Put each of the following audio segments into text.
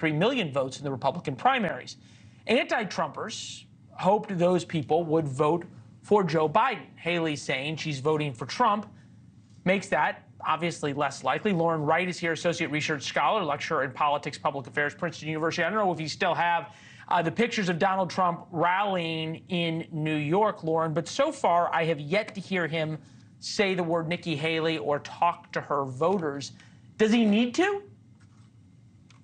million votes in the Republican primaries. Anti-Trumpers hoped those people would vote for Joe Biden. Haley saying she's voting for Trump makes that obviously less likely. Lauren Wright is here, associate research scholar, lecturer in politics, public affairs, Princeton University. I don't know if you still have the pictures of Donald Trump rallying in New York, Lauren, but so far I have yet to hear him say the word Nikki Haley or talk to her voters. Does he need to?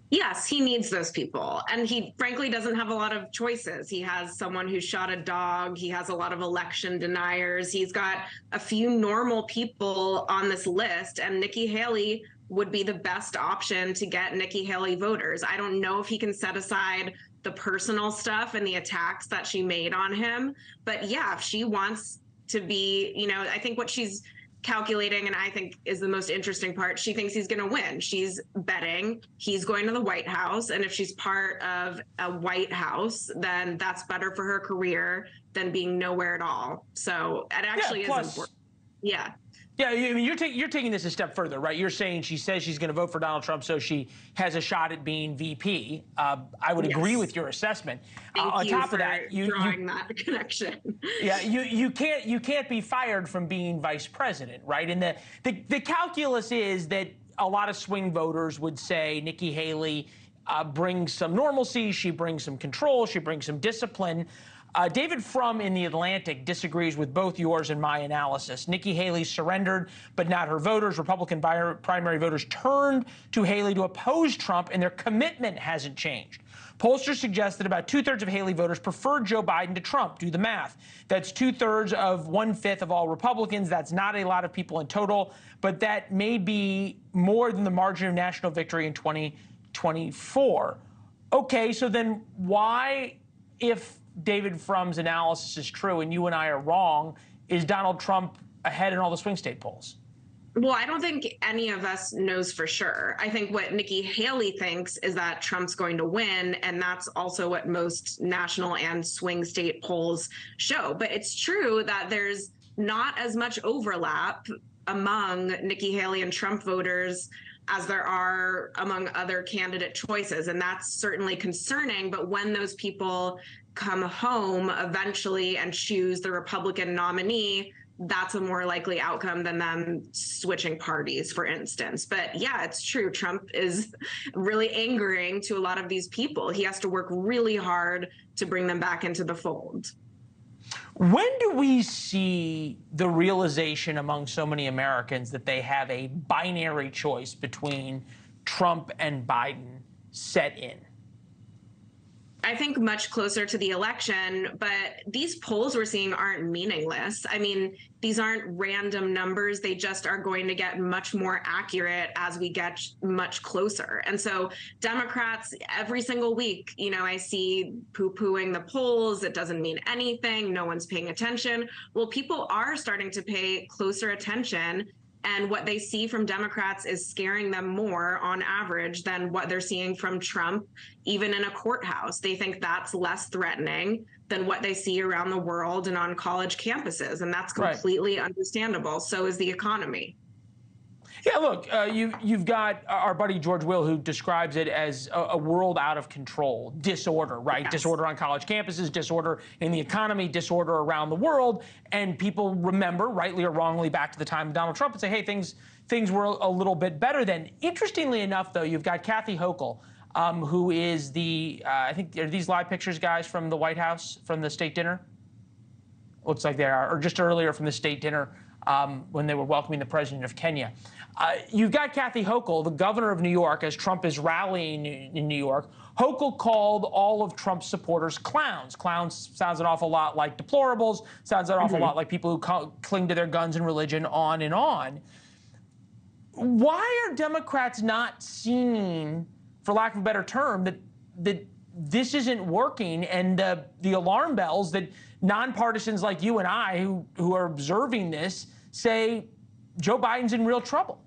Yes, he needs those people. And he frankly doesn't have a lot of choices. He has someone who shot a dog. He has a lot of election deniers. He's got a few normal people on this list. And Nikki Haley would be the best option to get Nikki Haley voters. I don't know if he can set aside the personal stuff and the attacks that she made on him. But yeah, if she wants to be, I think what she's calculating, and I think is the most interesting part, she thinks he's going to win. She's betting he's going to the White House. And if she's part of a White House, then that's better for her career than being nowhere at all. So it actually is important. Yeah. Yeah, I mean, you're taking this a step further, right? You're saying she says she's going to vote for Donald Trump, so she has a shot at being VP. I would agree with your assessment. On top of that, drawing that connection. Yeah, you can't be fired from being vice president, right? And the calculus is that a lot of swing voters would say Nikki Haley brings some normalcy, she brings some control, she brings some discipline. David Frum in The Atlantic disagrees with both yours and my analysis. Nikki Haley surrendered, but not her voters. Republican primary voters turned to Haley to oppose Trump, and their commitment hasn't changed. Pollsters suggest that about 2/3 of Haley voters preferred Joe Biden to Trump. Do the math. That's 2/3 of 1/5 of all Republicans. That's not a lot of people in total, but that may be more than the margin of national victory in 2024. Okay, so then why, if David Frum's analysis is true and you and I are wrong, is Donald Trump ahead in all the swing state polls? Well, I don't think any of us knows for sure. I think what Nikki Haley thinks is that Trump's going to win, and that's also what most national and swing state polls show. But it's true that there's not as much overlap among Nikki Haley and Trump voters as there are among other candidate choices. And that's certainly concerning. But when those people come home eventually and choose the Republican nominee, that's a more likely outcome than them switching parties, for instance. But yeah, it's true. Trump is really angering to a lot of these people. He has to work really hard to bring them back into the fold. When do we see the realization among so many Americans that they have a binary choice between Trump and Biden set in? I think much closer to the election, but these polls we're seeing aren't meaningless. I mean, these aren't random numbers. They just are going to get much more accurate as we get much closer. And so Democrats, every single week, I see poo-pooing the polls. It doesn't mean anything. No one's paying attention. Well, people are starting to pay closer attention. And what they see from Democrats is scaring them more on average than what they're seeing from Trump, even in a courthouse. They think that's less threatening than what they see around the world and on college campuses. And that's completely understandable. So is the economy. Yeah, look, you've got our buddy George Will, who describes it as a world out of control, disorder, right? Yes. Disorder on college campuses, disorder in the economy, disorder around the world. And people remember, rightly or wrongly, back to the time of Donald Trump and say, hey, things were a little bit better then. Interestingly enough, though, you've got Kathy Hochul, who is the, I think, are these live pictures, guys, from the White House, from the state dinner? Looks like they are, or just earlier from the state dinner when they were welcoming the president of Kenya. You've got Kathy Hochul, the governor of New York, as Trump is rallying in New York. Hochul called all of Trump's supporters clowns. Clowns sounds an awful lot like deplorables, sounds an awful lot like people who cling to their guns and religion, on and on. Why are Democrats not seeing, for lack of a better term, that this isn't working, and the alarm bells that nonpartisans like you and I who are observing this say Joe Biden's in real trouble?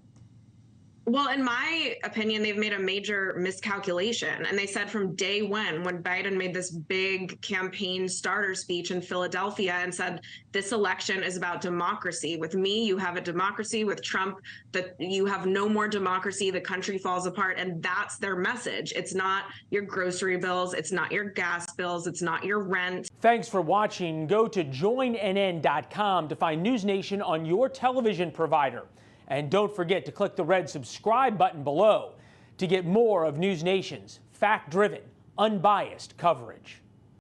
Well, in my opinion, they've made a major miscalculation. And they said from day one, when Biden made this big campaign starter speech in Philadelphia and said, this election is about democracy. With me, you have a democracy. With Trump, that you have no more democracy. The country falls apart. And that's their message. It's not your grocery bills. It's not your gas bills. It's not your rent. Thanks for watching. Go to joinnn.com to find NewsNation on your television provider. And don't forget to click the red subscribe button below to get more of NewsNation's fact-driven, unbiased coverage.